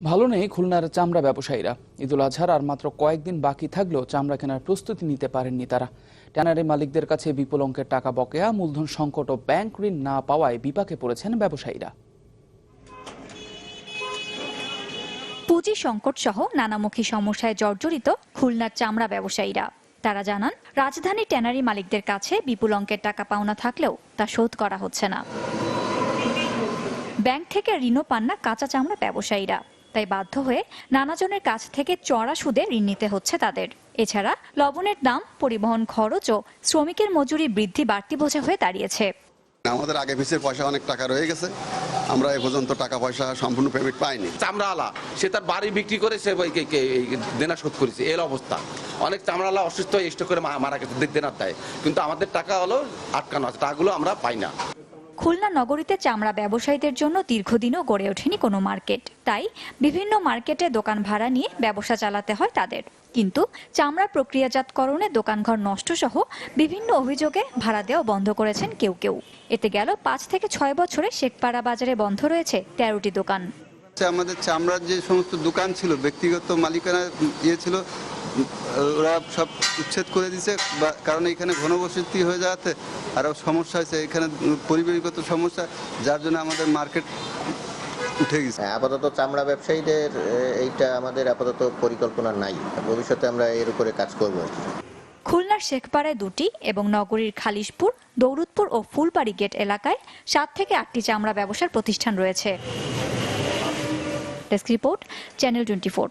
ভালো নেই খুলনার চামড়া ব্যবসায়ীরা। ঈদুল আজহার আর মাত্র কয়েকদিন বাকি থাকলেও চামড়া কেনার প্রস্তুতি নিতে পারেননি তারা। ট্যানারি মালিকদের কাছে বিপুল অঙ্কের টাকা বকেয়া, মূলধন সংকট ও ব্যাংক ঋণ না পাওয়ায় বিপাকে পড়েছেন ব্যবসায়ীরা। পুঁজি সংকট সহ নানামুখী সমস্যায় জর্জরিত খুলনার চামড়া ব্যবসায়ীরা। তারা জানান, রাজধানী ট্যানারি মালিকদের কাছে বিপুল অঙ্কের টাকা পাওনা থাকলেও তা শোধ করা হচ্ছে না। ব্যাংক থেকে ঋণও পান না কাঁচা চামড়া ব্যবসায়ীরা, তাই বাধ্য হয়ে নানাজনের কাছ থেকে চড়া সুদে ঋণ নিতে হচ্ছে তাদের। এছাড়া লবণের দাম, পরিবহন খরচ ও শ্রমিকের মজুরি বৃদ্ধি বাড়তি বোঝা হয়ে দাঁড়িয়েছে। আমাদের আগে পিছের পয়সা অনেক টাকা রয়ে গেছে, আমরা এ পর্যন্ত টাকা পয়সা সম্পূর্ণ পেমেন্ট পাইনি। চামড়াওয়ালা সে তার বাড়ি বিক্রি করে সে দেনা শোধ করেছে, এর অবস্থা। অনেক চামড়াওয়ালা অসুস্থ হয়ে স্টক করে মারা গেছে, দেনা দেয়, কিন্তু আমাদের টাকা হলো আটকানো আছে, টাকাগুলো আমরা পাই না। খুলনা নগরীতে চামড়া ব্যবসায়ীদের জন্য দীর্ঘদিনও গড়ে ওঠেনি কোনো মার্কেট, তাই বিভিন্ন মার্কেটে দোকান ভাড়া নিয়ে ব্যবসা চালাতে হয় তাদের। কিন্তু চামড়া প্রক্রিয়াজাতকরণে দোকানঘর নষ্ট সহ বিভিন্ন অভিযোগে ভাড়া দেওয়া বন্ধ করেছেন কেউ কেউ। এতে গেল 5 থেকে 6 বছরে শেখপাড়া বাজারে বন্ধ রয়েছে 13টি দোকান। আমাদের চামড়ার যে সমস্ত দোকান ছিল, ব্যক্তিগত মালিকানা ছিল, ওরা সব উচ্ছেদ করে দিয়েছে, কারণ এখানে ঘনবসতি হয়ে যাওয়াতে আরও সমস্যা হয়েছে, এখানে পরিবেশগত সমস্যা, যার জন্য আমাদের মার্কেট উঠে গেছে। আপাতত চামড়া ব্যবসায়ীদের এইটা আমাদের আপাতত পরিকল্পনা নাই, ভবিষ্যতে আমরা এর উপরে কাজ করব। খুলনার শেখপাড়ায় 2টি এবং নগরীর খালিশপুর, দৌলতপুর ও ফুলবাড়ি গেট এলাকায় 7 থেকে 8টি চামড়া ব্যবসার প্রতিষ্ঠান রয়েছে। Desk report, channel 24।